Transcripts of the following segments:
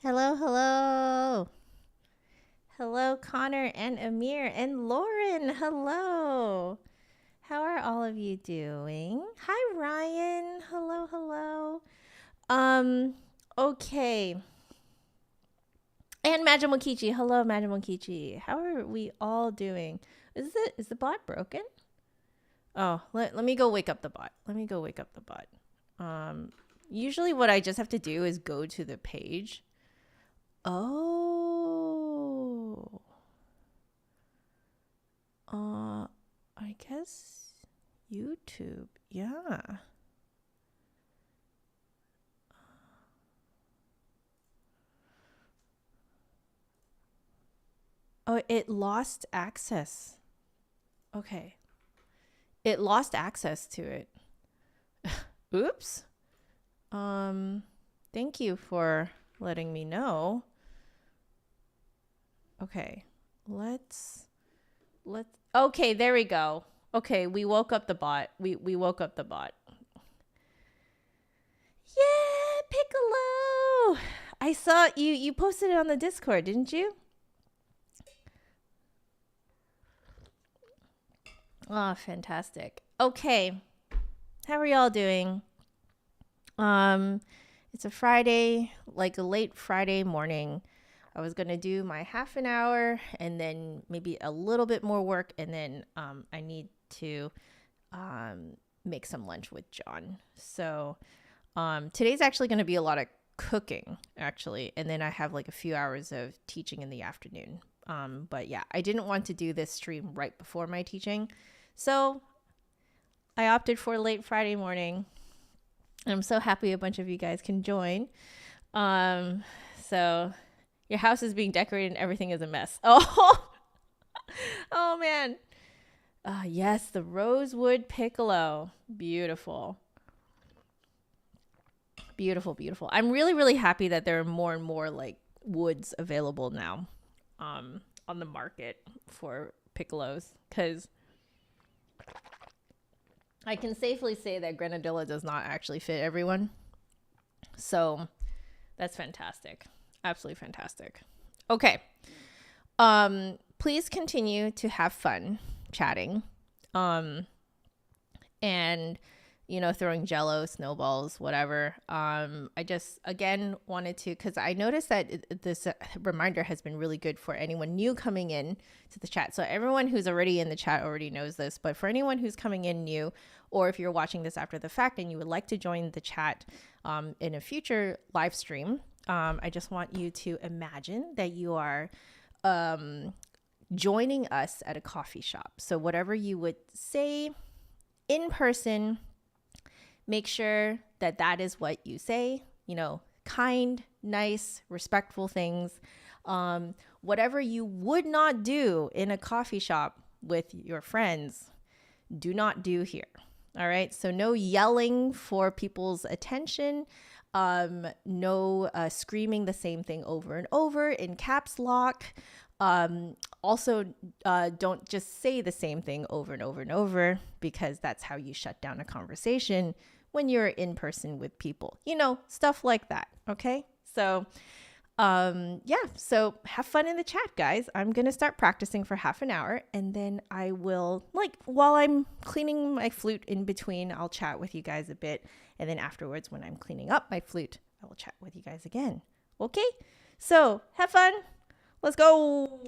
Hello, hello. Hello, Connor and Amir and Lauren. Hello. How are all of you doing? Hi, Ryan. Hello, hello. Um, okay. And Majimokichi. Hello, Majimokichi. How are we all doing? Is the bot broken? Oh, let me go wake up the bot. Let me go wake up the bot. Um, Usually what I just have to do is go to the page. Oh. Uh, I guess YouTube. Yeah. Oh, it lost access. Okay. It lost access to it. Oops. Um, Thank you for letting me know. Okay. Let's Okay, there we go. Okay, we woke up the bot. We woke up the bot. Yeah, Piccolo. I saw you posted it on the Discord, didn't you? Oh, fantastic. Okay. How are y'all doing? Um, it's a Friday, like a late Friday morning. I was gonna do my half an hour and then maybe a little bit more work, and then I need to make some lunch with John. So today's actually gonna be a lot of cooking, actually, and then I have like a few hours of teaching in the afternoon. But yeah, I didn't want to do this stream right before my teaching, so I opted for late Friday morning. And I'm so happy a bunch of you guys can join. Um, so your house is being decorated and everything is a mess. Oh, oh man. Yes, the rosewood piccolo. Beautiful. Beautiful, beautiful. I'm really, really happy that there are more and more like woods available now on the market for piccolos, because I can safely say that grenadilla does not actually fit everyone. So that's fantastic. Absolutely fantastic. Okay. Please continue to have fun chatting. And throwing jello, snowballs, whatever. I just again wanted to, because I noticed that this reminder has been really good for anyone new coming in to the chat. So everyone who's already in the chat already knows this, but for anyone who's coming in new, or if you're watching this after the fact and you would like to join the chat in a future live stream, I just want you to imagine that you are joining us at a coffee shop. So whatever you would say in person, make sure that that is what you say, kind, nice, respectful things. Whatever you would not do in a coffee shop with your friends, do not do here. All right. So no yelling for people's attention. No screaming the same thing over and over in caps lock. Also, don't just say the same thing over and over and over, because that's how you shut down a conversation when you're in person with people, stuff like that. Okay. So, yeah. So have fun in the chat, guys. I'm going to start practicing for half an hour, and then I will, like, while I'm cleaning my flute in between, I'll chat with you guys a bit. And then afterwards, when I'm cleaning up my flute, I will chat with you guys again. Okay. So have fun. Let's go.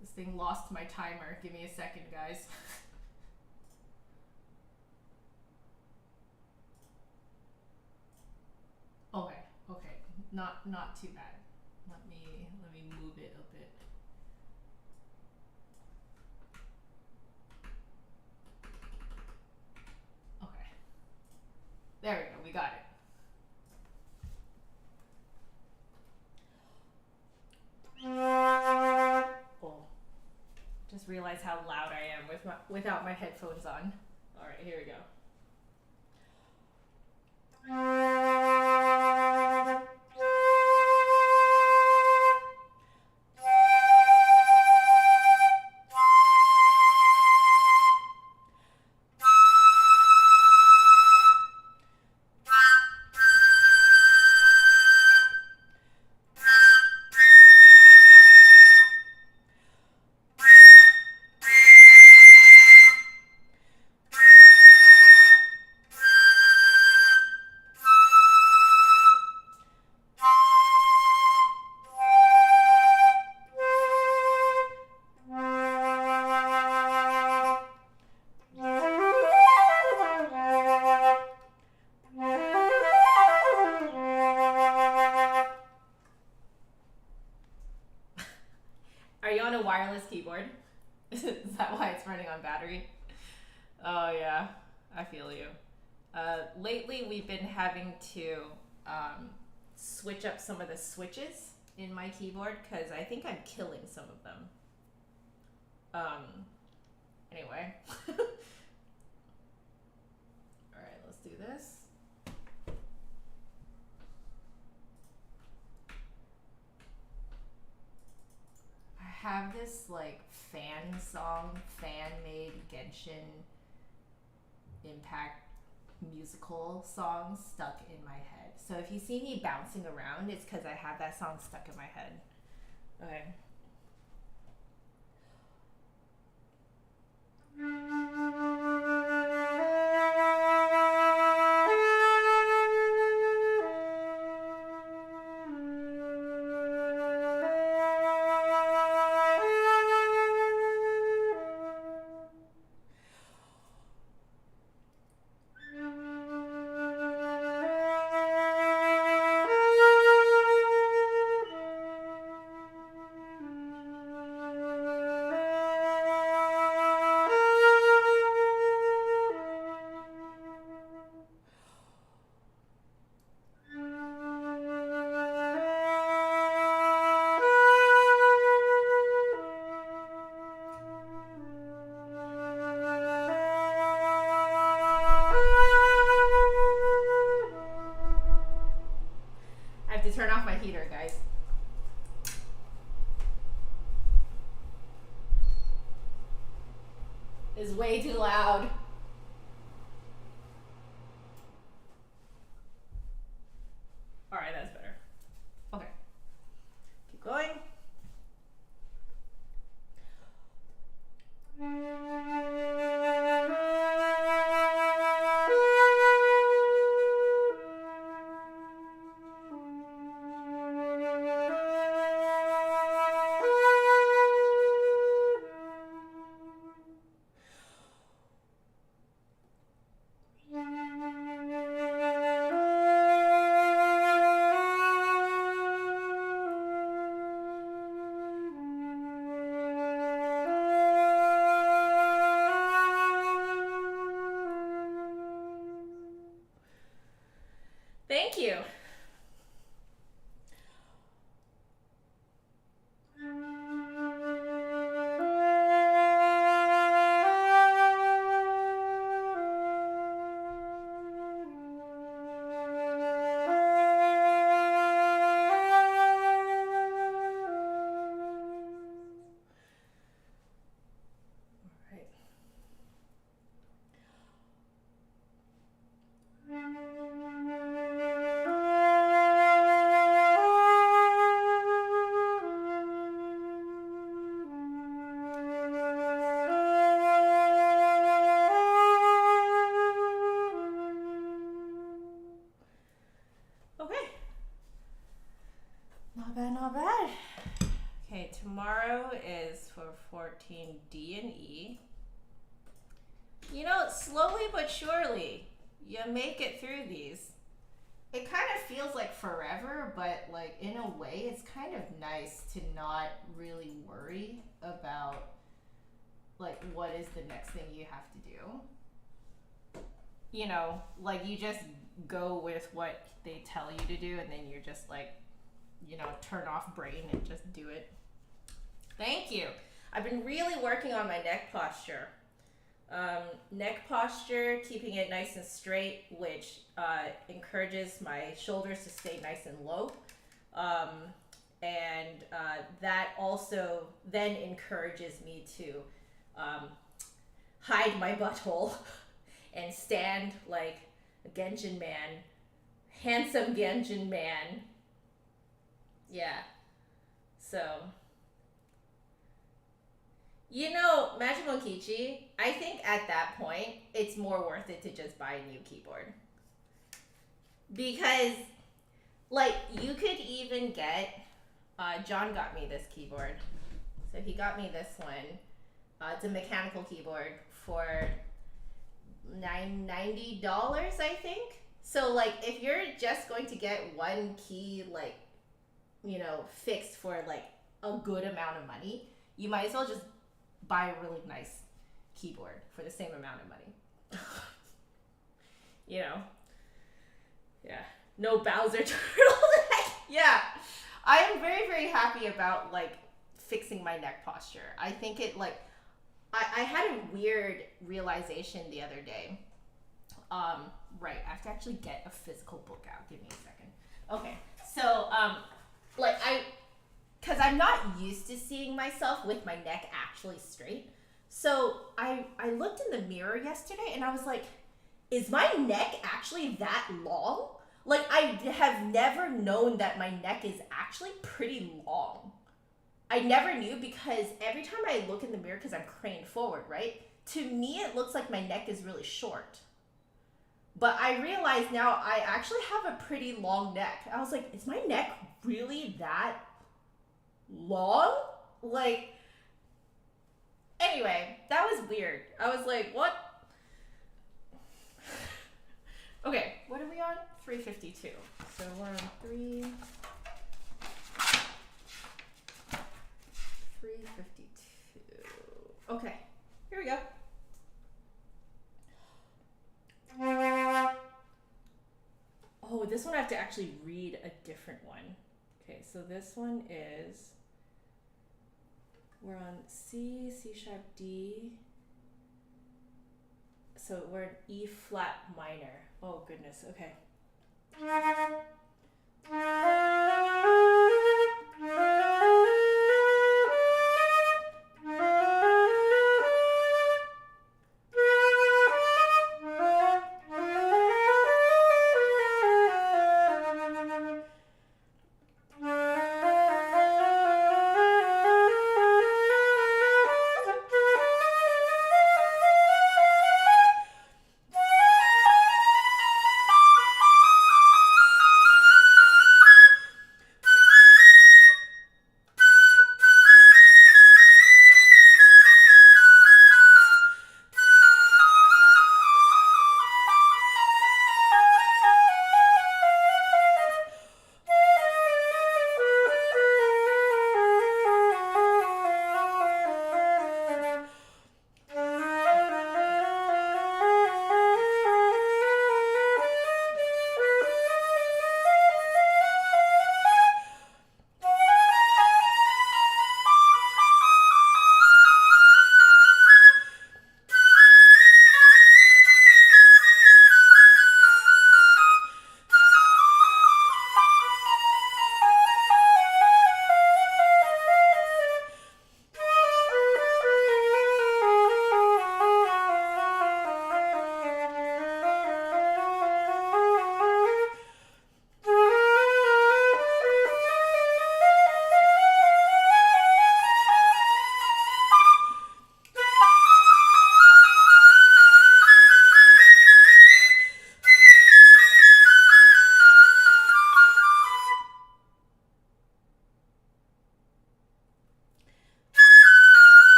This thing lost my timer. Give me a second, guys. Okay, okay. Not too bad. Let me move it a bit. Okay. There we go. We got it. Oh, just realized how loud I am without my headphones on. All right, here we go. Are you on a wireless keyboard? Is that why it's running on battery? Oh yeah, I feel you. Lately we've been having to switch up some of the switches in my keyboard because I think I'm killing some of them. Anyway. Alright, let's do this. I have this like fan song, fan-made Genshin Impact musical song stuck in my head. So if you see me bouncing around, it's because I have that song stuck in my head. Okay. Turn off my heater, guys. It's way too loud. All right, that's better. Okay. Keep going. Thank you. Not bad. Okay, tomorrow is for 14D and E. You know, slowly but surely, you make it through these. It kind of feels like forever, but like in a way, it's kind of nice to not really worry about like what is the next thing you have to do. You know, like you just go with what they tell you to do, and then you're just like, you know, turn off brain and just do it. Thank you. I've been really working on my neck posture. Neck posture, keeping it nice and straight, which encourages my shoulders to stay nice and low. And that also then encourages me to hide my butthole and stand like a Genshin man, handsome Genshin man. Yeah. So, you know, Majimonkichi, I think at that point, it's more worth it to just buy a new keyboard. Because, like, you could even get, John got me this keyboard. So he got me this one. It's a mechanical keyboard for $90, I think. So, like, if you're just going to get one key, like, you know, fixed for, like, a good amount of money, you might as well just buy a really nice keyboard for the same amount of money. You know? Yeah. No Bowser turtleneck. Yeah. I am very, very happy about, like, fixing my neck posture. I think it, like, I had a weird realization the other day. Right, I have to actually get a physical book out. Give me a second. Okay, so, like, because I'm not used to seeing myself with my neck actually straight. So I looked in the mirror yesterday and I was like, is my neck actually that long? Like, I have never known that my neck is actually pretty long. I never knew because every time I look in the mirror, because I'm craned forward, right? To me, it looks like my neck is really short. But I realize now I actually have a pretty long neck. I was like, is my neck really that long? Like, anyway, that was weird. I was like, what? Okay, what are we on? 352. So we're on 352. Okay, here we go. Oh, this one I have to actually read a different one. Okay, so this one is, we're on C, C sharp, D. So we're in E flat minor. Oh goodness, okay.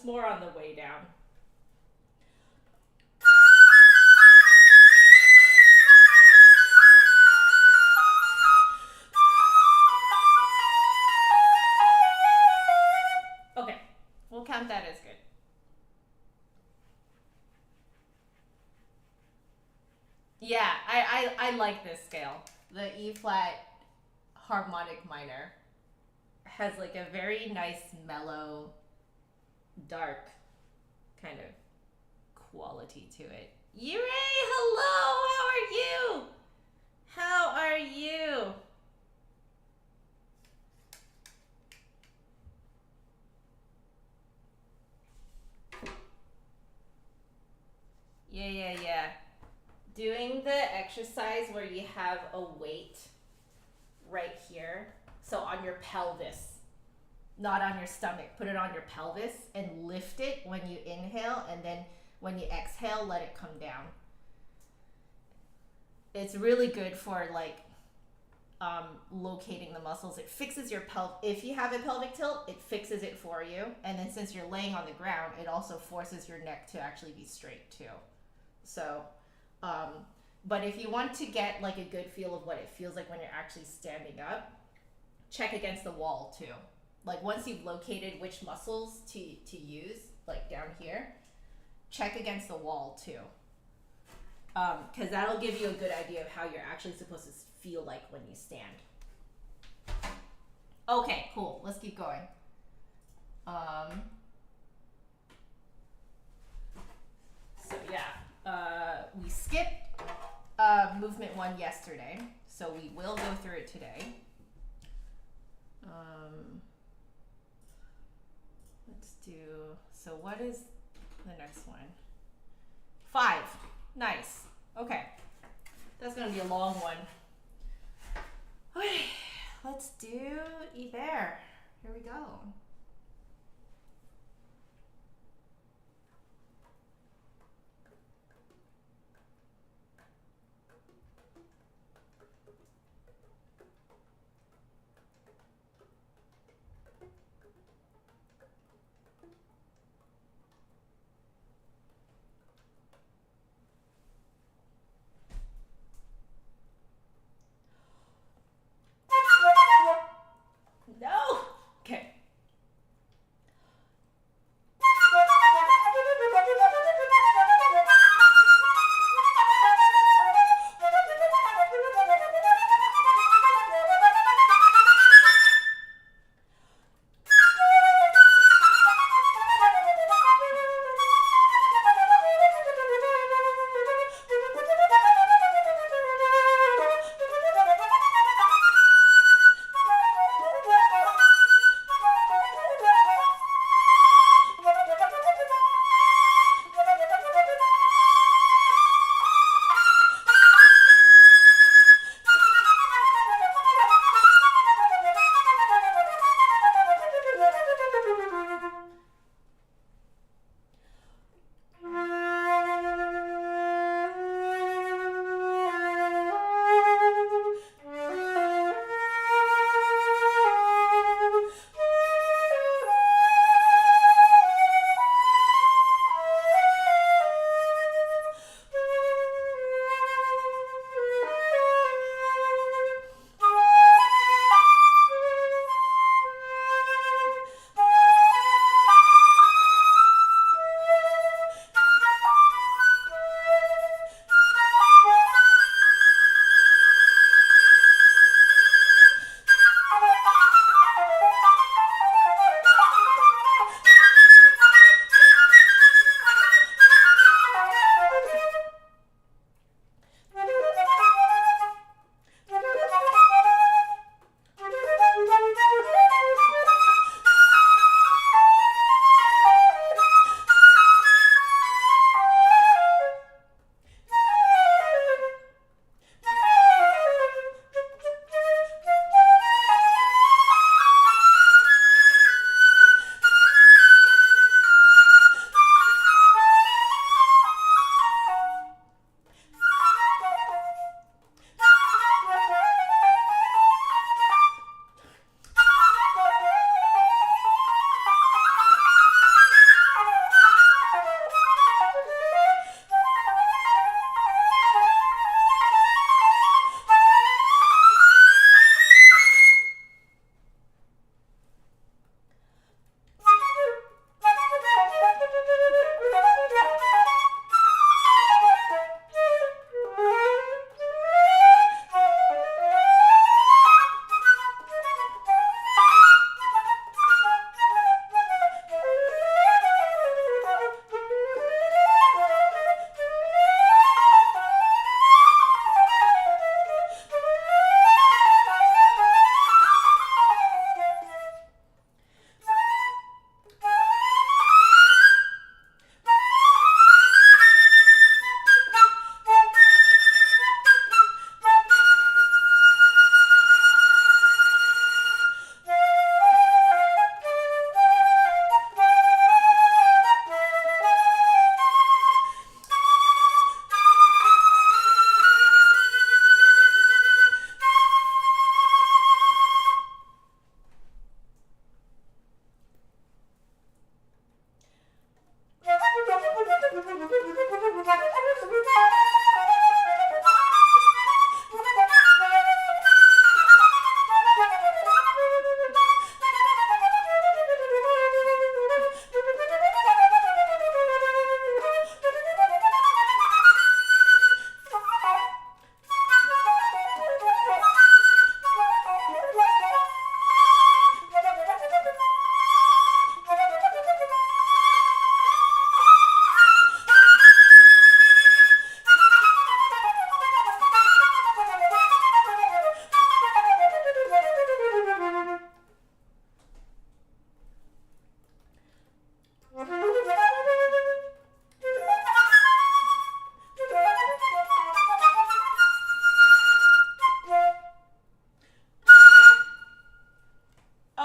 once more on the way down. Okay, we'll count that as good. Yeah, I like this scale. The E flat harmonic minor has like a very nice, mellow, dark kind of quality to it. Yurei, hello, how are you? How are you? Yeah. Doing the exercise where you have a weight right here. So on your pelvis, not on your stomach. Put it on your pelvis and lift it when you inhale, and then when you exhale, let it come down. It's really good for like locating the muscles. It fixes your if you have a pelvic tilt, it fixes it for you. And then since you're laying on the ground, it also forces your neck to actually be straight too. So, but if you want to get like a good feel of what it feels like when you're actually standing up, check against the wall too. Like once you've located which muscles to use, like down here, check against the wall too. Because that'll give you a good idea of how you're actually supposed to feel like when you stand. Okay, cool. Let's keep going. So yeah, we skipped movement 1 yesterday, so we will go through it today. Let's do, so what is the next one? 5. Nice. Okay. That's going to be a long one. Okay, let's do Ibert. Here we go. No. Okay.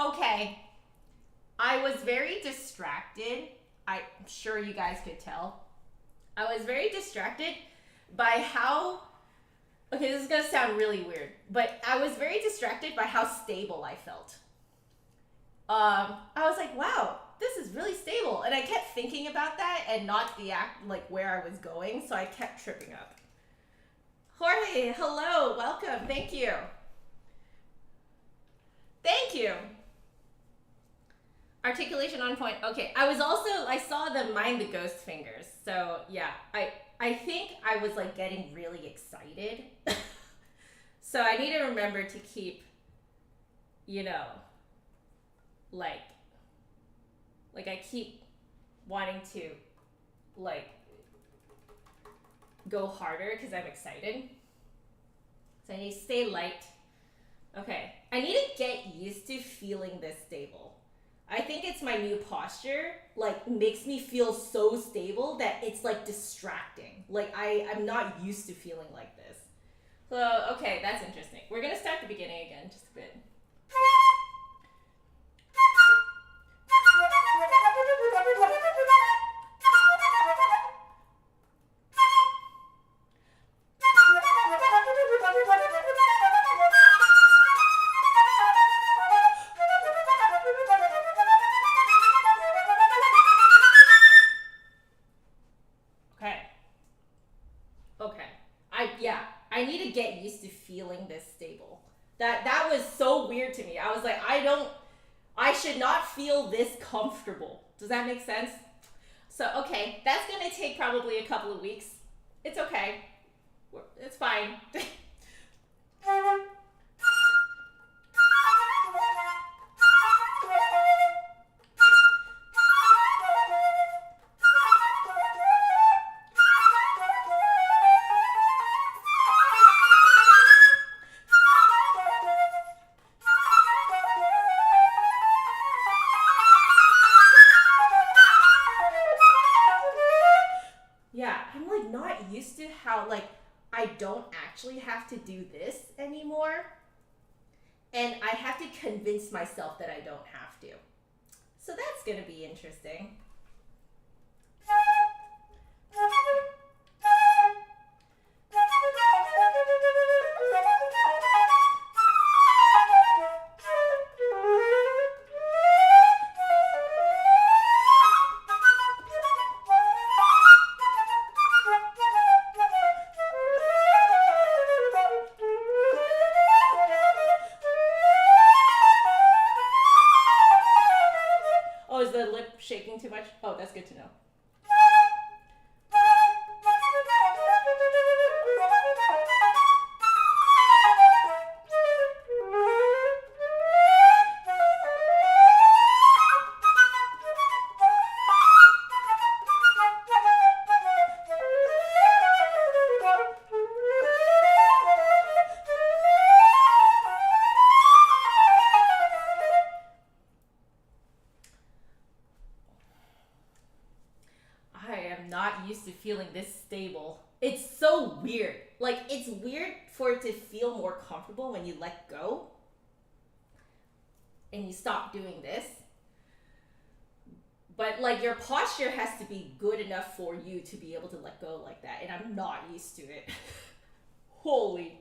Okay. I was very distracted. I'm sure you guys could tell. I was very distracted by how, okay, this is going to sound really weird, but I was very distracted by how stable I felt. I was like, wow, this is really stable. And I kept thinking about that and not the like where I was going. So I kept tripping up. Jorge, hello, welcome. Thank you. Thank you. Articulation on point. Okay, I saw the mind the ghost fingers. So yeah, I think I was like getting really excited. So I need to remember to keep, you know, like I keep wanting to like go harder because I'm excited. So I need to stay light. Okay, I need to get used to feeling this stable. I think it's my new posture, like makes me feel so stable that it's like distracting. Like I'm not used to feeling like this. So, okay, that's interesting. We're gonna start the beginning again, just a bit. I need to get used to feeling this stable. That was so weird to me. I was like, I should not feel this comfortable. Does that make sense? So, okay, that's gonna take probably a couple of weeks. It's okay. It's fine. I don't actually have to do this anymore, and I have to convince myself that I don't have to. So that's gonna be interesting. Shaking too much? Oh, that's good to know. Used to feeling this stable. It's so weird. Like, it's weird for it to feel more comfortable when you let go and you stop doing this. But like, your posture has to be good enough for you to be able to let go like that, and I'm not used to it. Holy.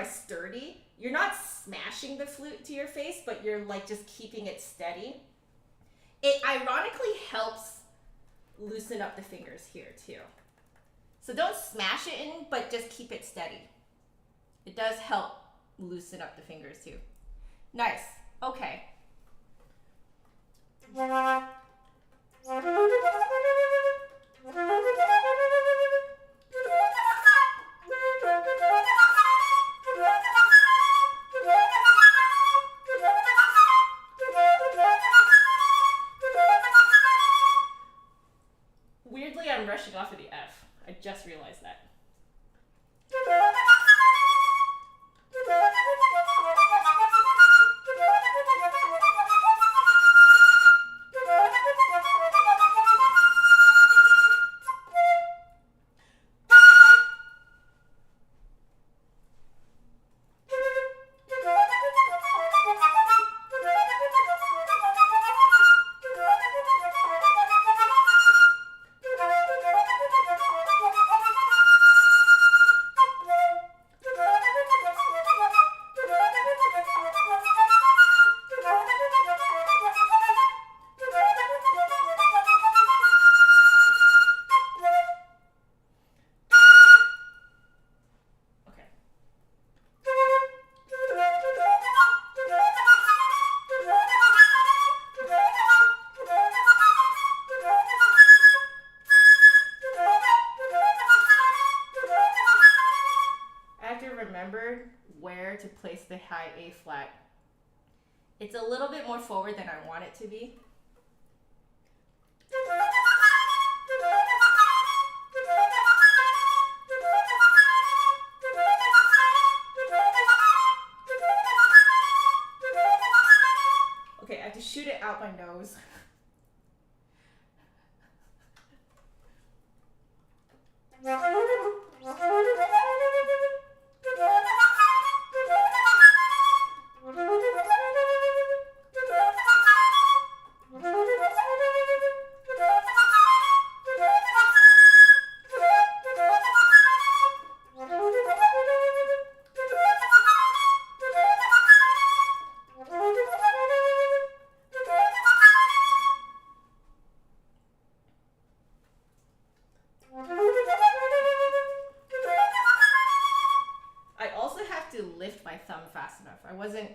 Sturdy. You're not smashing the flute to your face, but you're like just keeping it steady. It ironically helps loosen up the fingers here too. So don't smash it in, but just keep it steady. It does help loosen up the fingers too. Nice. Okay. Weirdly, I'm rushing off of the F. I just realized that. Remember where to place the high A flat. It's a little bit more forward than I want it to be. Okay, I have to shoot it out my nose.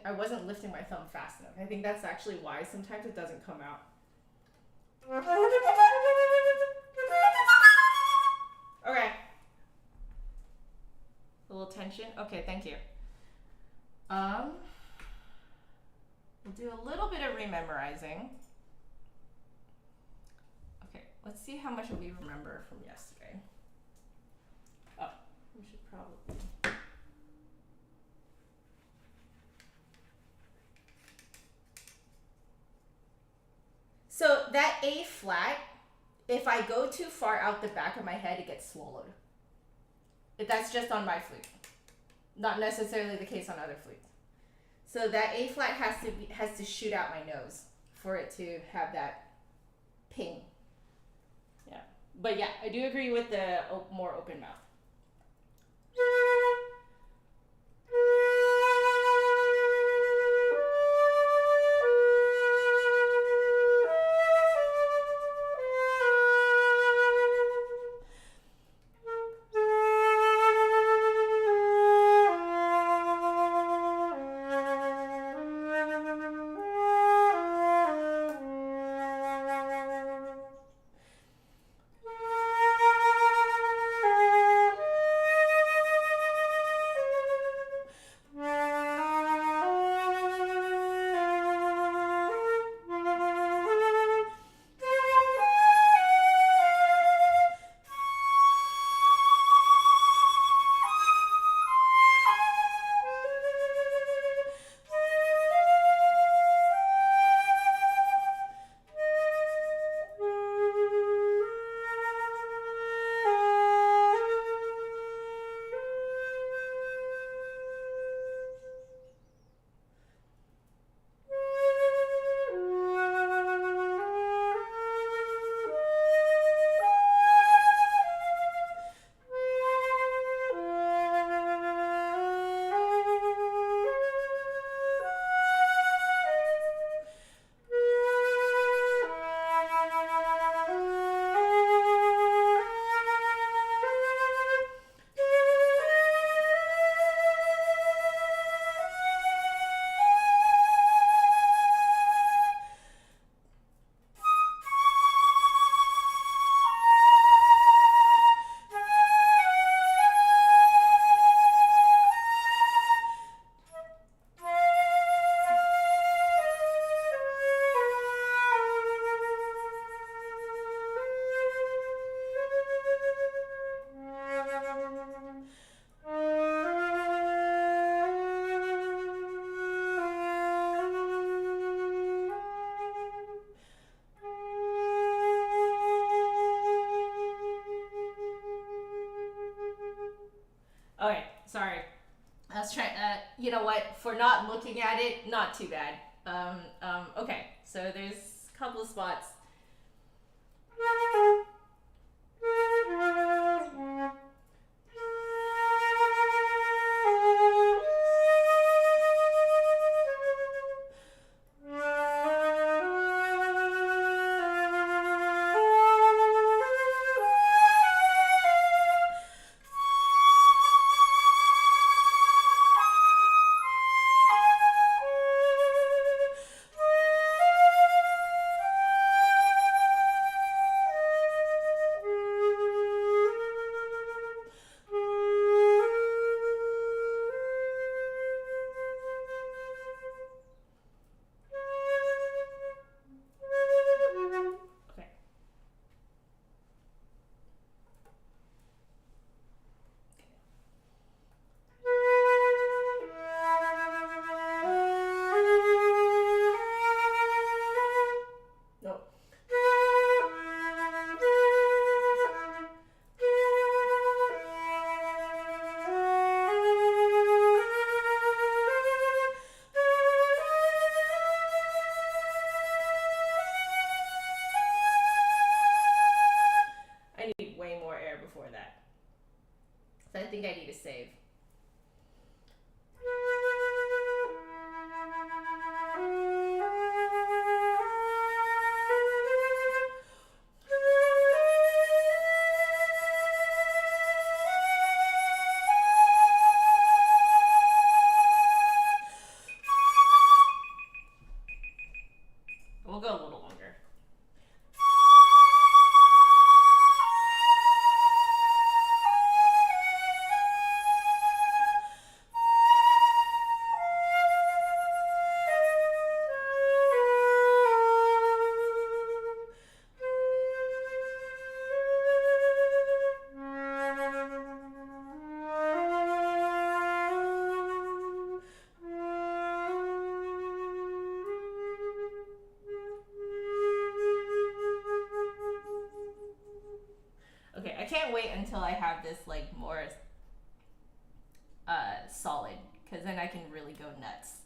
I wasn't lifting my thumb fast enough. I think that's actually why sometimes it doesn't come out. Okay. A little tension. Okay, thank you. We'll do a little bit of rememorizing. Okay, let's see how much we remember from yesterday. Oh, we should probably... So that A flat, if I go too far out the back of my head, it gets swallowed. That's just on my flute. Not necessarily the case on other flutes. So that A flat has to shoot out my nose for it to have that ping. Yeah. But yeah, I do agree with the more open mouth. Okay, sorry. I was trying. You know what? For not looking at it, not too bad. Okay. So there's a couple of spots. Before that. So I think I need to save. We'll go a little longer. Okay, I can't wait until I have this like more solid, because then I can really go nuts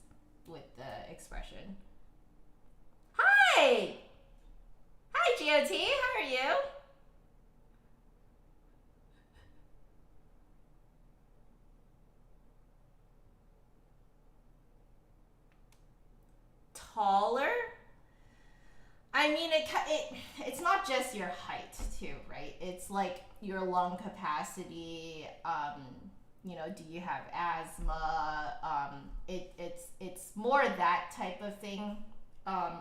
with the expression. Hi! Hi, GOT, how are you? Taller? I mean, it's not just your height too, right? It's like your lung capacity. You know, do you have asthma? It's more that type of thing,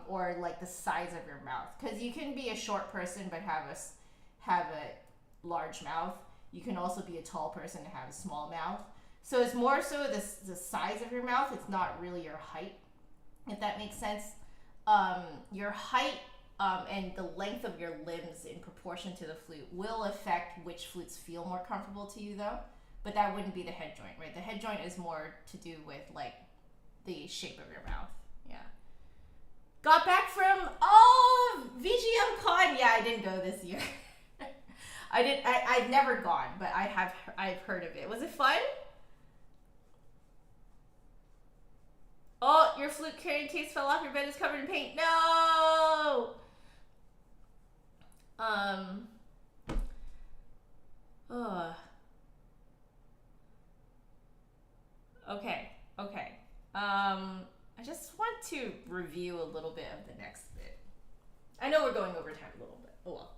or like the size of your mouth, because you can be a short person but have a large mouth. You can also be a tall person and have a small mouth. So it's more so the size of your mouth. It's not really your height, if that makes sense. Your height and the length of your limbs in proportion to the flute will affect which flutes feel more comfortable to you, though. But that wouldn't be the head joint, right? The head joint is more to do with like the shape of your mouth. Yeah. Got back from VGM Con. Yeah, I didn't go this year. I've never gone, but I've heard of it. Was it fun? Oh, your flute carrying case fell off. Your bed is covered in paint. No. Okay. I just want to review a little bit of the next bit. I know we're going over time a little bit. Oh well.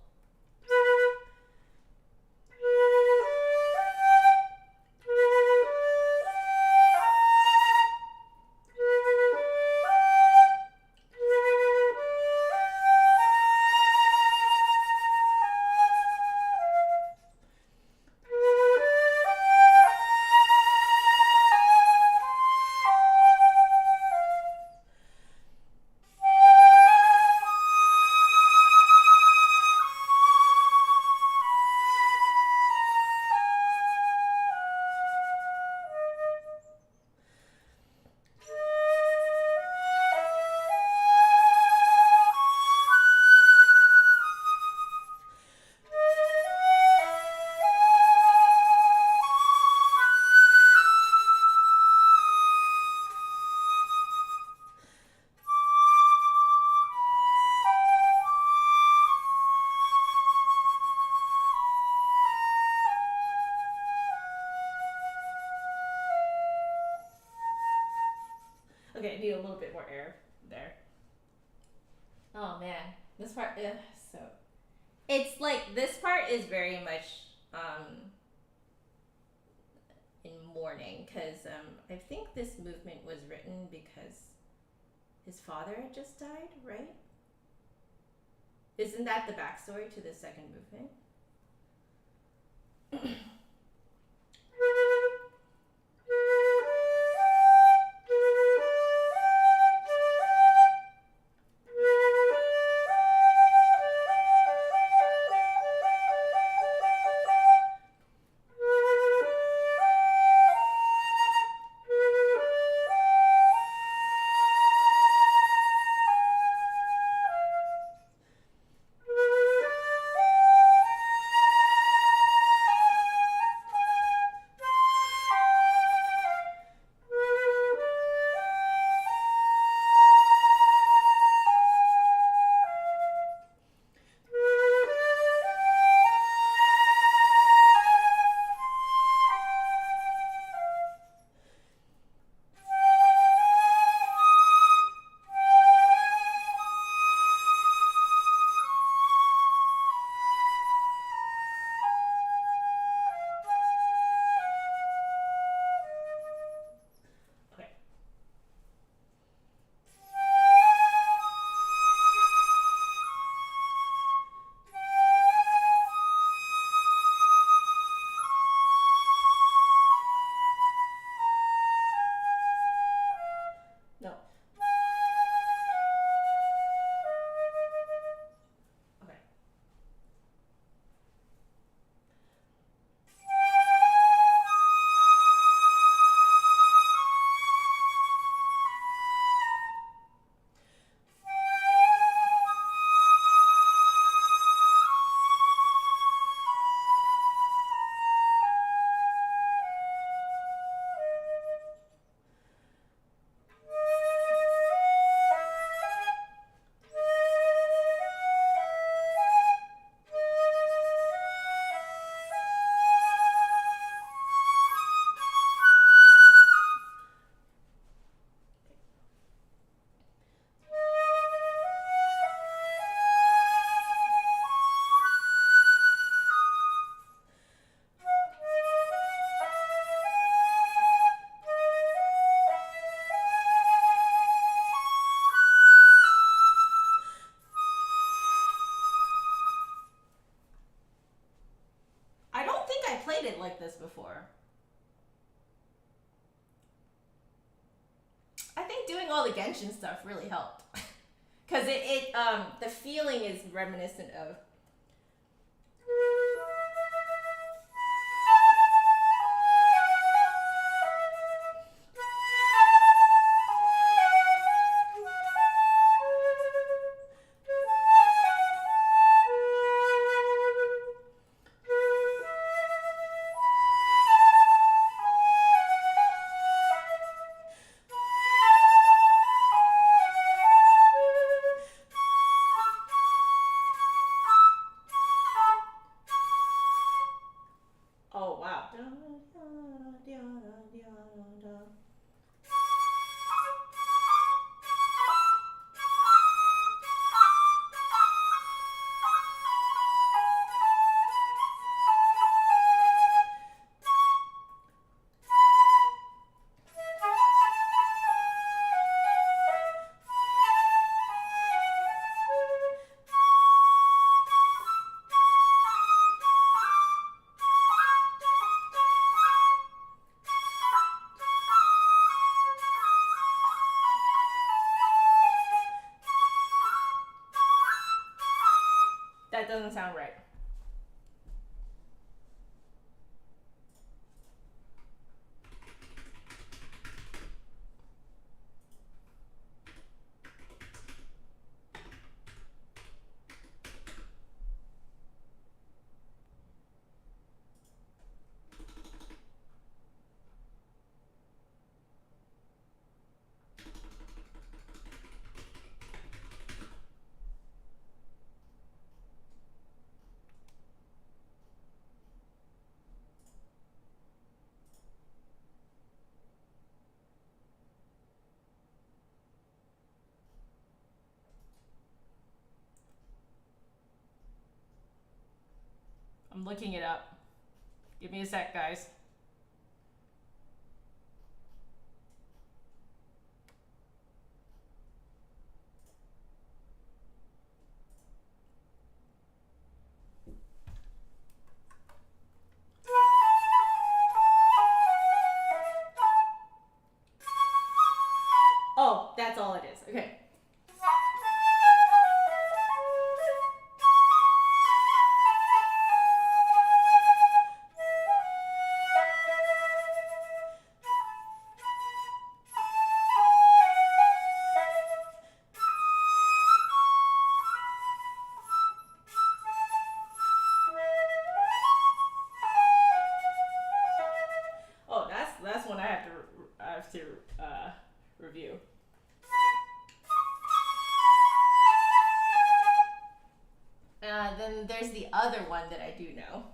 Okay, I need a little bit more air there. Oh man, this part, so it's like this part is very much in mourning because I think this movement was written because his father had just died, right? Isn't that the backstory to the second movement? Played it like this before. I think doing all the Genshin stuff really helped. Cause the feeling is reminiscent of that doesn't sound right. I'm looking it up. Give me a sec, guys. Oh, that's all it is. Okay. Oh, that's one I have to review. Then there's the other one that I do know.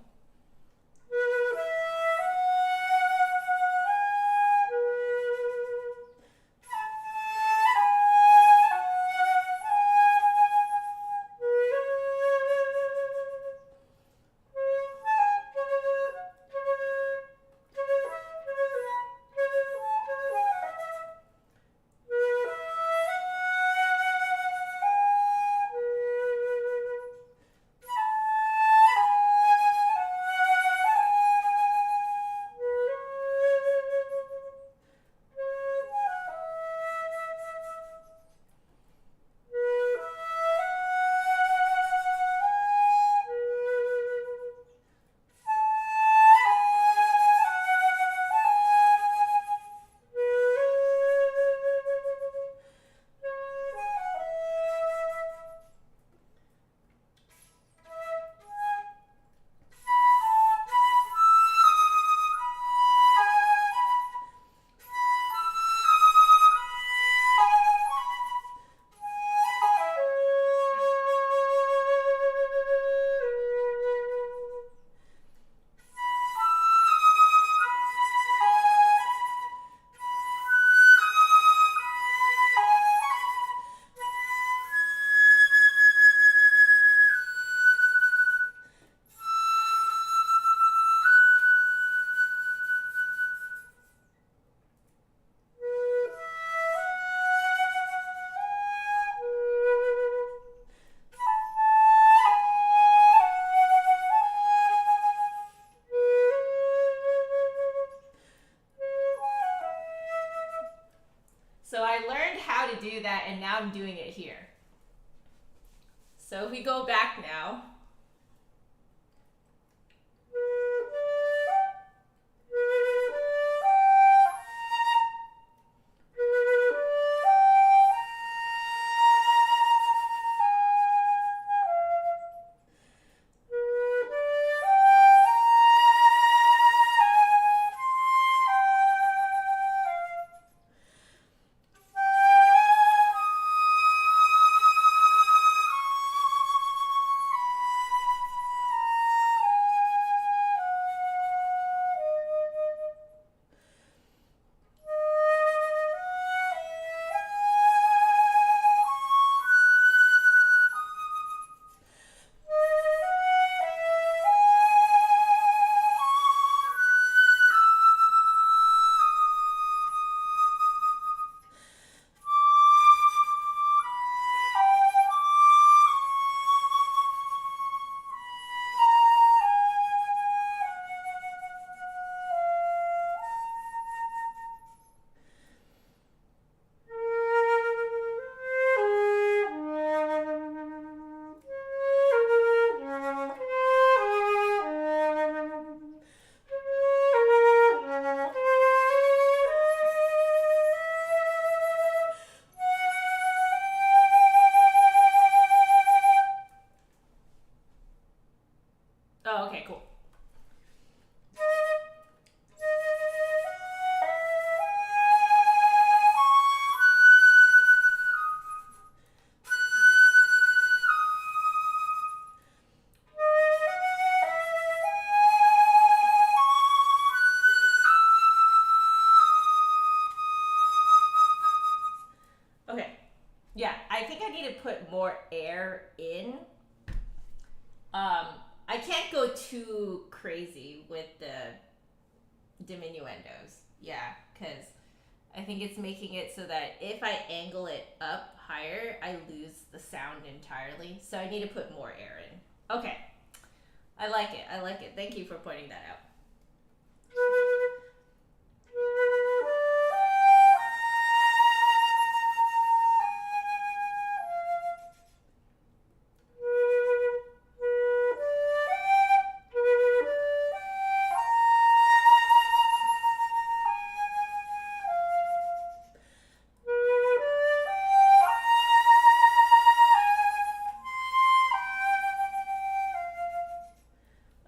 So I learned how to do that, and now I'm doing it here. So if we go back now. Oh, okay, cool. Okay. Yeah, I think I need to put more air in. I can't go too crazy with the diminuendos. Yeah, because I think it's making it so that if I angle it up higher, I lose the sound entirely. So I need to put more air in. Okay. I like it. I like it. Thank you for pointing that out.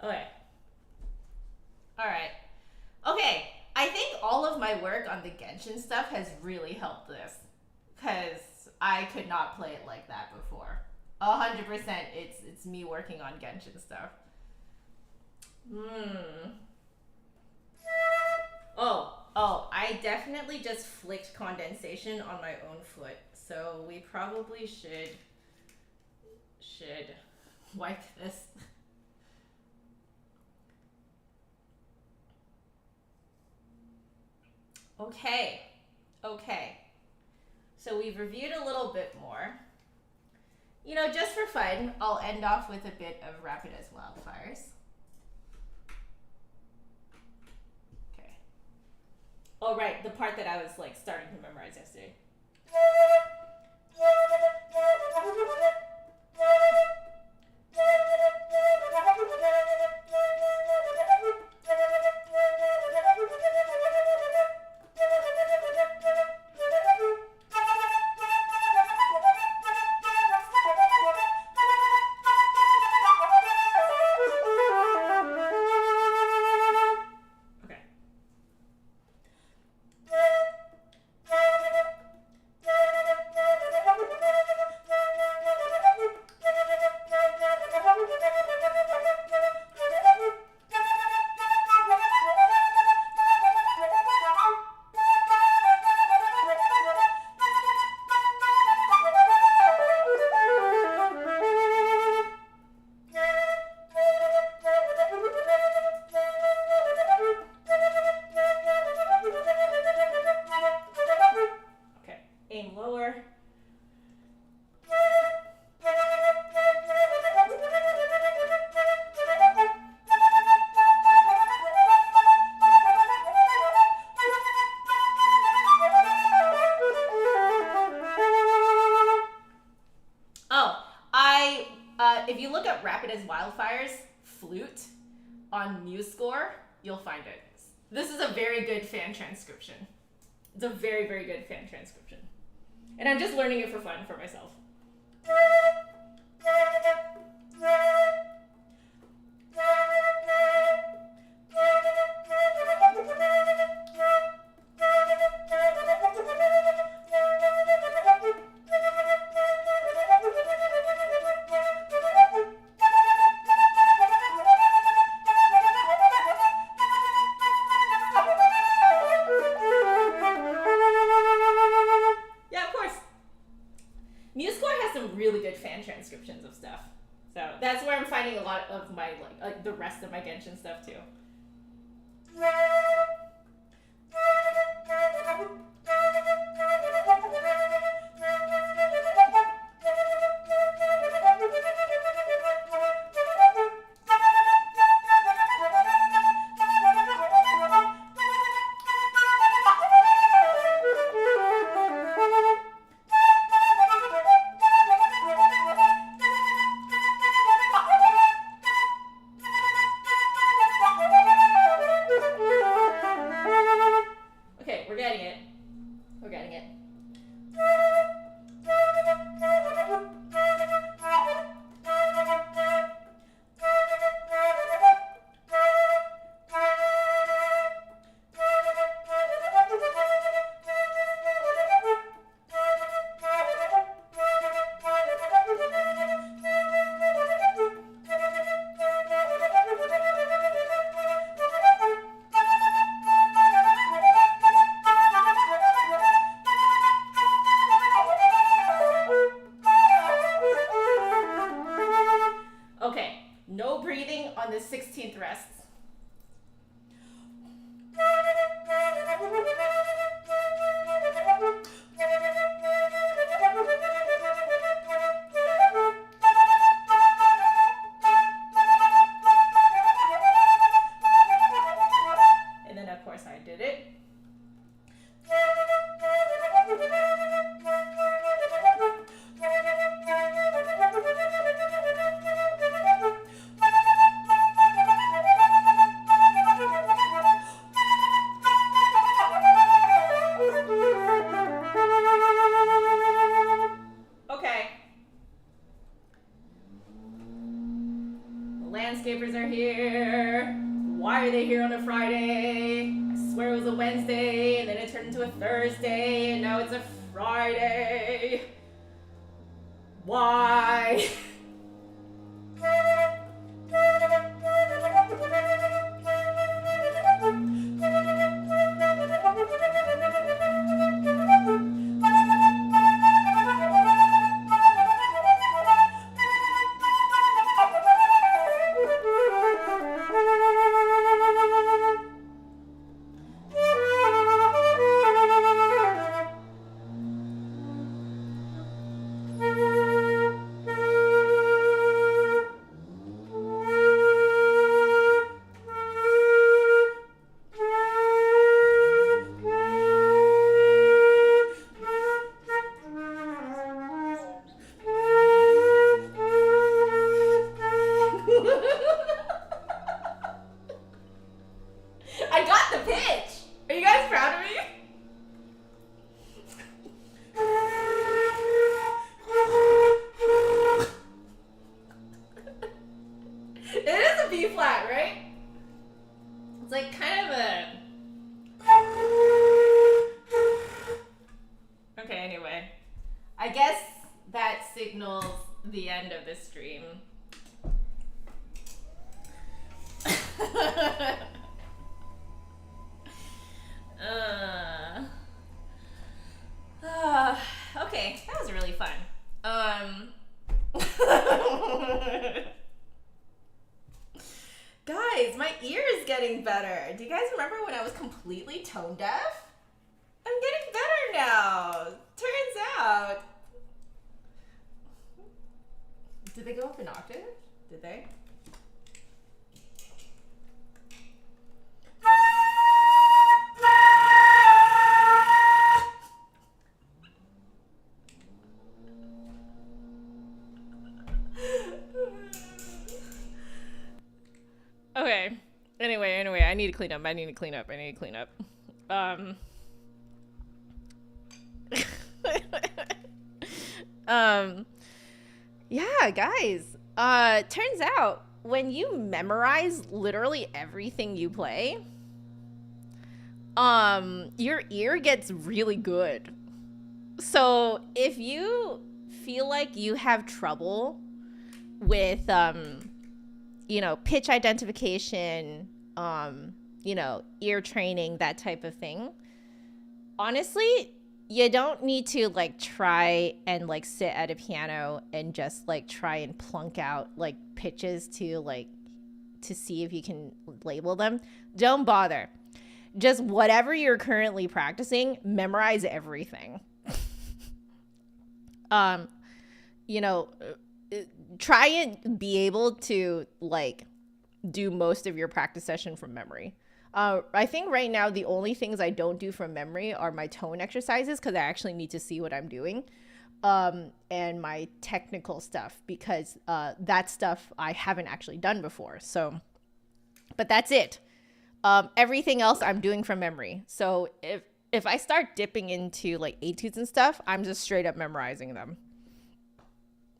Okay. All right. Okay. I think all of my work on the Genshin stuff has really helped this, because I could not play it like that before. 100%. It's me working on Genshin stuff. Oh, I definitely just flicked condensation on my own foot. So we probably should wipe this. Okay. So we've reviewed a little bit more. You know, just for fun, I'll end off with a bit of Rapid as Wildfires. Okay. Oh, right, the part that I was like starting to memorize yesterday. If you look up Rapid as Wildfires flute on MuseScore, you'll find it. This is a very good fan transcription. It's a very, very good fan transcription. And I'm just learning it for fun for myself. Transcriptions of stuff, so that's where I'm finding a lot of my like the rest of my Genshin stuff too. We're getting it. the 16th rest. And then of course I did it. Landscapers are here. Why are they here on a Friday? I swear it was a Wednesday, and then it turned into a Thursday, and now it's a Friday. Why? I got the pitch! Are you guys proud of me? It is a B flat, right? It's like kind of a... Okay, anyway. I guess that signals the end of the stream. Okay, that was really fun. Guys, my ear is getting better. Do you guys remember when I was completely tone deaf? I'm getting better now. Turns out. Did they go up an octave? Did they? Okay. Anyway, I need to clean up. Yeah, guys. Turns out when you memorize literally everything you play, your ear gets really good. So if you feel like you have trouble with pitch identification, ear training, that type of thing, honestly, you don't need to try and sit at a piano and just try and plunk out pitches to see if you can label them. Don't bother. Just whatever you're currently practicing, memorize everything. Try and be able to do most of your practice session from memory. I think right now the only things I don't do from memory are my tone exercises, because I actually need to see what I'm doing, and my technical stuff, because that stuff I haven't actually done before. So, but that's it. Everything else I'm doing from memory. So if I start dipping into etudes and stuff, I'm just straight up memorizing them.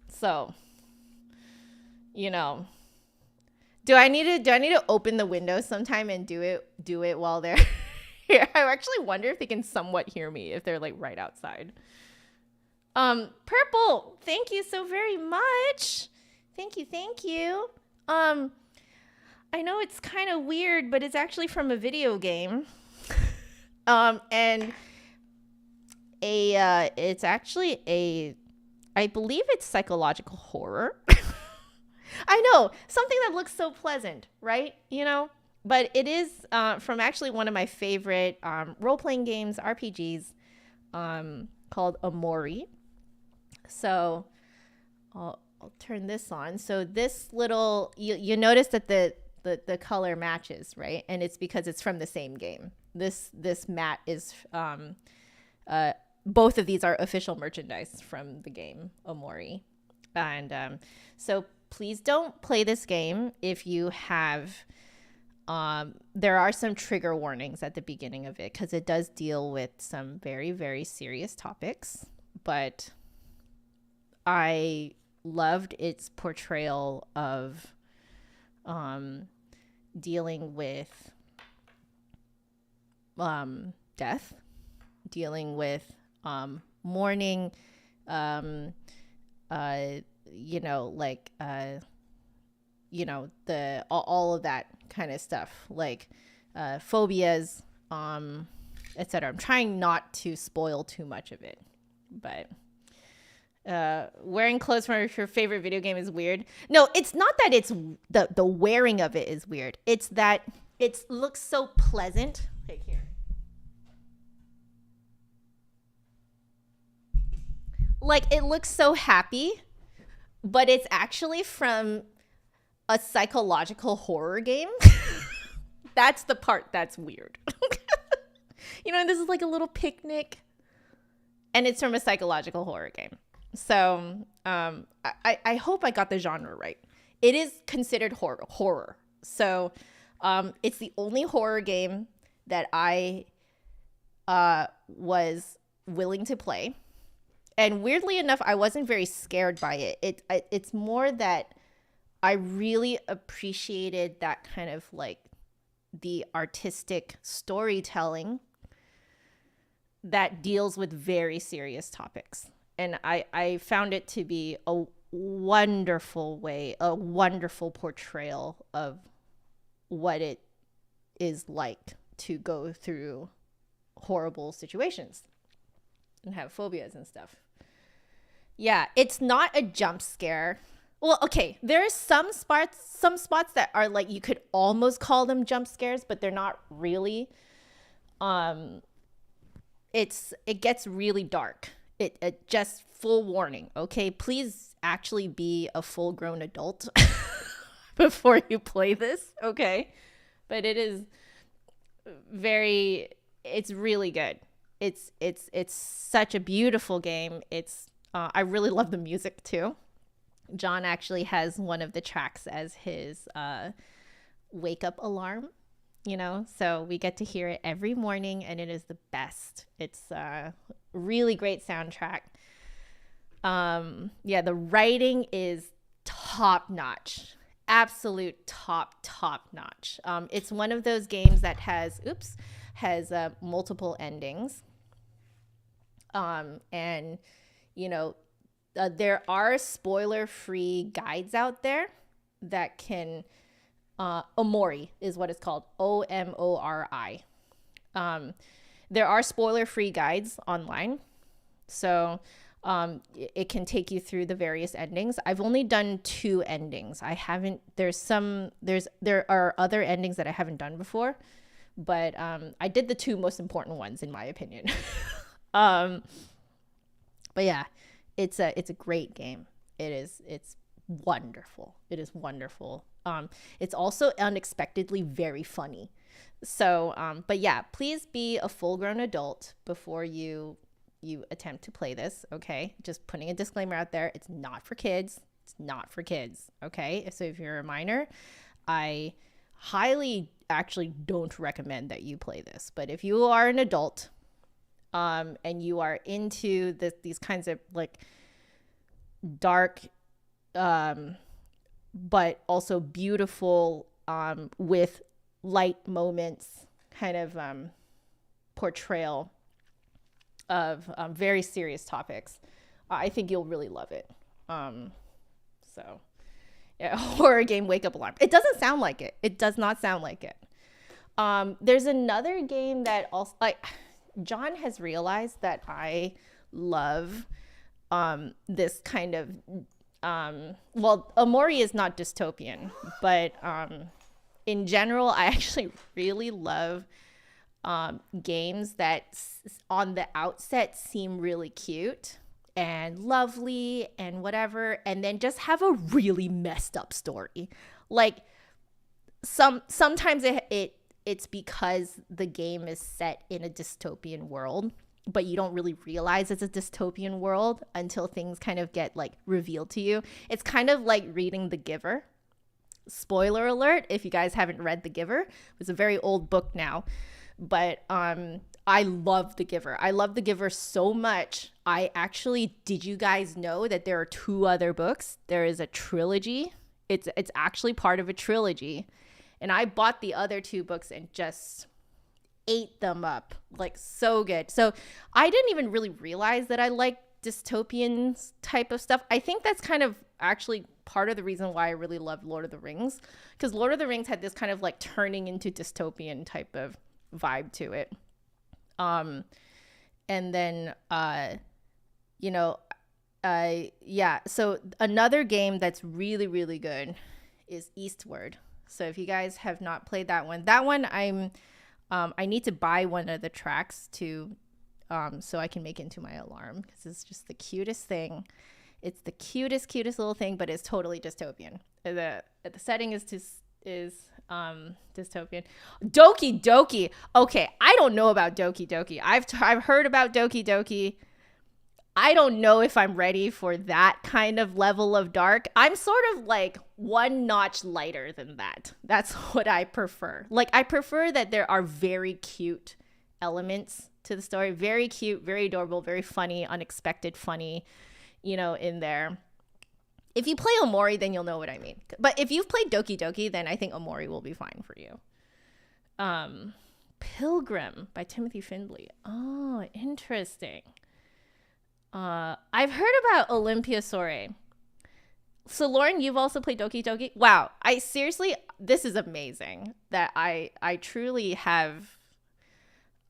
So, do I need to open the window sometime and do it while they're here? I actually wonder if they can somewhat hear me if they're right outside. Purple, thank you so very much. Thank you. I know it's kind of weird, but it's actually from a video game. And it's actually I believe it's psychological horror. I know, something that looks so pleasant, right? You know, but it is from actually one of my favorite role-playing games, RPGs, called Omori. So I'll turn this on. So this little, you notice that the color matches, right? And it's because it's from the same game. This mat is both of these are official merchandise from the game Omori. And so please don't play this game if you have there are some trigger warnings at the beginning of it, because it does deal with some very, very serious topics. But I loved its portrayal of dealing with death, dealing with mourning, you know, like you know, the all of that kind of stuff, like phobias, etc. I'm trying not to spoil too much of it, but wearing clothes from your favorite video game is weird. No, it's not that it's the wearing of it is weird. It's that it looks so pleasant. Like here. Like it looks so happy, but it's actually from a psychological horror game. That's the part that's weird. You know, and this is like a little picnic, and it's from a psychological horror game. So I hope I got the genre right. It is considered horror. So it's the only horror game that I was willing to play. And weirdly enough, I wasn't very scared by it. It's more that I really appreciated that kind of like the artistic storytelling that deals with very serious topics. And I found it to be a wonderful way, a wonderful portrayal of what it is like to go through horrible situations and have phobias and stuff. Yeah, it's not a jump scare. Well, okay, there's some spots that are like you could almost call them jump scares, but they're not really. It gets really dark. It just full warning. Okay, please actually be a full-grown adult before you play this. Okay, but it is it's really good. It's such a beautiful game. I really love the music too. John actually has one of the tracks as his wake up alarm, you know, so we get to hear it every morning, and it is the best. It's a really great soundtrack. Yeah, the writing is top notch, absolute top notch. It's one of those games that has multiple endings. And you know, there are spoiler-free guides out there that can, Omori is what it's called, Omori. There are spoiler-free guides online, so it can take you through the various endings. I've only done 2 endings. There are other endings that I haven't done before, but I did the 2 most important ones in my opinion. But yeah, it's a great game. It's wonderful. It is wonderful. It's also unexpectedly very funny. So, but yeah, please be a full-grown adult before you attempt to play this. Okay, just putting a disclaimer out there. It's not for kids. It's not for kids. Okay, so if you're a minor, I highly actually don't recommend that you play this. But if you are an adult, and you are into these kinds of like dark, but also beautiful, with light moments, kind of portrayal of very serious topics, I think you'll really love it. So yeah, horror game wake up alarm. It doesn't sound like it. It does not sound like it. There's another game that also, like, John has realized that I love this kind of well, Omori is not dystopian, but in general, I actually really love games that on the outset seem really cute and lovely and whatever, and then just have a really messed up story. Like sometimes it's because the game is set in a dystopian world, but you don't really realize it's a dystopian world until things kind of get like revealed to you. It's kind of like reading The Giver. Spoiler alert if you guys haven't read The Giver. It's a very old book now, but I love The Giver. I love The Giver so much. Did you guys know that there are 2 other books? There is a trilogy. It's actually part of a trilogy. And I bought the other 2 books and just ate them up. Like, so good. So I didn't even really realize that I like dystopian type of stuff. I think that's kind of actually part of the reason why I really loved Lord of the Rings. Because Lord of the Rings had this kind of like turning into dystopian type of vibe to it. And then, yeah. So another game that's really, really good is Eastward. So if you guys have not played that one I need to buy one of the tracks to, so I can make it into my alarm, because it's just the cutest thing. It's the cutest little thing, but it's totally dystopian. The setting is dystopian. Doki Doki. Okay, I don't know about Doki Doki. I've heard about Doki Doki. I don't know if I'm ready for that kind of level of dark. I'm sort of like one notch lighter than that. That's what I prefer. Like, I prefer that there are very cute elements to the story. Very cute, very adorable, very funny, unexpected funny, in there. If you play Omori, then you'll know what I mean. But if you've played Doki Doki, then I think Omori will be fine for you. Pilgrim by Timothy Findley. Oh, interesting. I've heard about Olympia Soares. So Lauren, you've also played Doki Doki? Wow. This is amazing that I truly have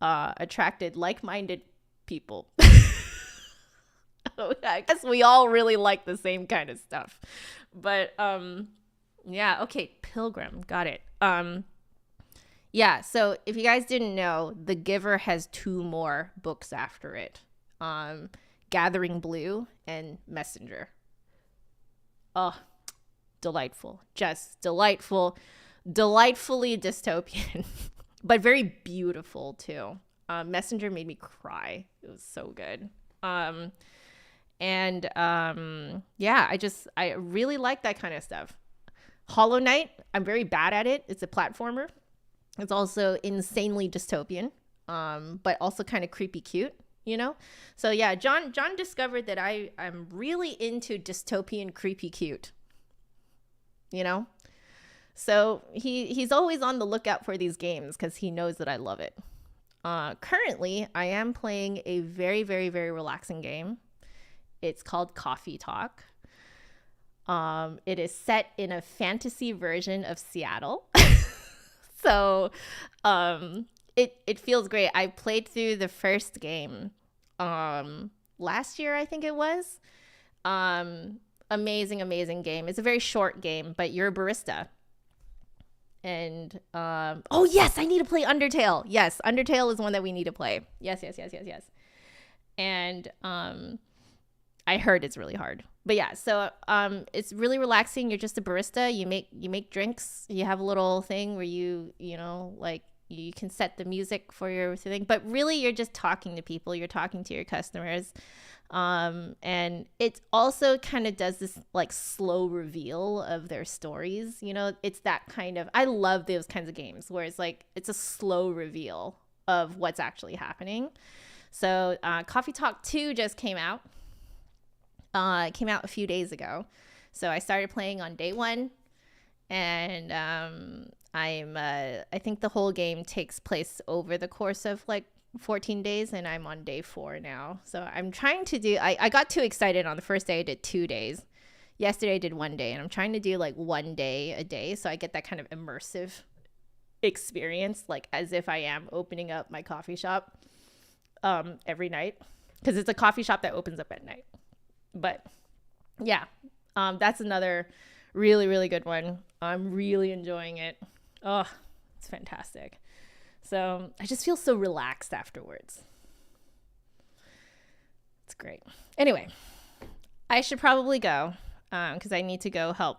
attracted like-minded people. I guess we all really like the same kind of stuff. But yeah, okay, Pilgrim, got it. Yeah, so if you guys didn't know, The Giver has 2 more books after it. Gathering Blue and Messenger. Oh, delightful. Just delightful. Delightfully dystopian, but very beautiful too. Messenger made me cry. It was so good. Yeah, I really like that kind of stuff. Hollow Knight, I'm very bad at it. It's a platformer. It's also insanely dystopian, but also kind of creepy cute. So yeah, John discovered that I'm really into dystopian creepy cute, so he's always on the lookout for these games because he knows that I love it. Currently I am playing a very, very, very relaxing game. It's called Coffee Talk. It is set in a fantasy version of Seattle. So it feels great. I played through the first game last year, I think it was. Amazing game. It's a very short game, but you're a barista. And oh yes, I need to play Undertale. Yes, Undertale is one that we need to play. Yes. And I heard it's really hard. But yeah, so it's really relaxing. You're just a barista. You make drinks. You have a little thing where you can set the music for your thing, but really you're just talking to people. You're talking to your customers. And it also kind of does this like slow reveal of their stories. It's that kind of, I love those kinds of games where it's like, it's a slow reveal of what's actually happening. So Coffee Talk 2 just came out. It came out a few days ago. So I started playing on day 1, and I think the whole game takes place over the course of like 14 days, and I'm on day 4 now. So I'm trying to do, I got too excited on the first day. I did 2 days. Yesterday I did 1 day, and I'm trying to do like 1 day a day, so I get that kind of immersive experience, like as if I am opening up my coffee shop every night, because it's a coffee shop that opens up at night. But yeah, That's another really, really good one. I'm really enjoying it. Oh, it's fantastic. So I just feel so relaxed afterwards. It's great. Anyway, I should probably go because I need to go help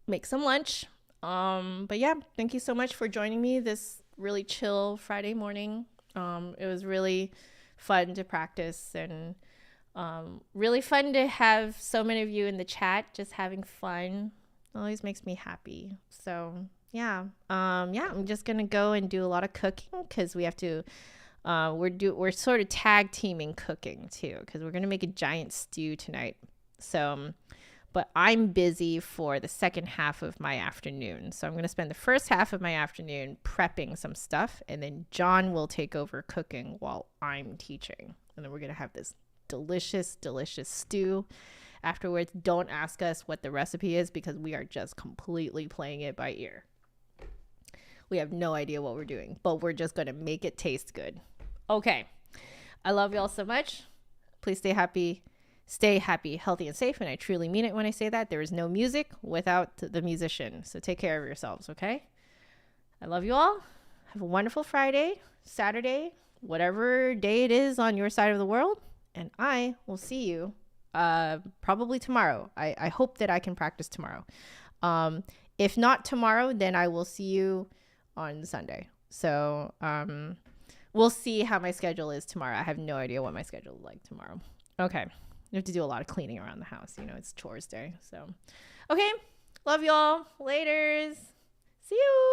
make some lunch. But yeah, thank you so much for joining me this really chill Friday morning. It was really fun to practice and really fun to have so many of you in the chat just having fun. It always makes me happy. So yeah, I'm just gonna go and do a lot of cooking because we have to. We're sort of tag teaming cooking too because we're gonna make a giant stew tonight. So, but I'm busy for the second half of my afternoon. So I'm gonna spend the first half of my afternoon prepping some stuff, and then John will take over cooking while I'm teaching, and then we're gonna have this delicious stew afterwards. Don't ask us what the recipe is because we are just completely playing it by ear. We have no idea what we're doing, but we're just going to make it taste good. Okay. I love y'all so much. Please stay happy, healthy, and safe. And I truly mean it when I say that. There is no music without the musician. So take care of yourselves, okay? I love you all. Have a wonderful Friday, Saturday, whatever day it is on your side of the world. And I will see you probably tomorrow. I hope that I can practice tomorrow. If not tomorrow, then I will see you on Sunday. So we'll see how my schedule is tomorrow. I have no idea what my schedule is like tomorrow. Okay. You have to do a lot of cleaning around the house. You know, it's chores day. So, okay. Love y'all. Laters. See you.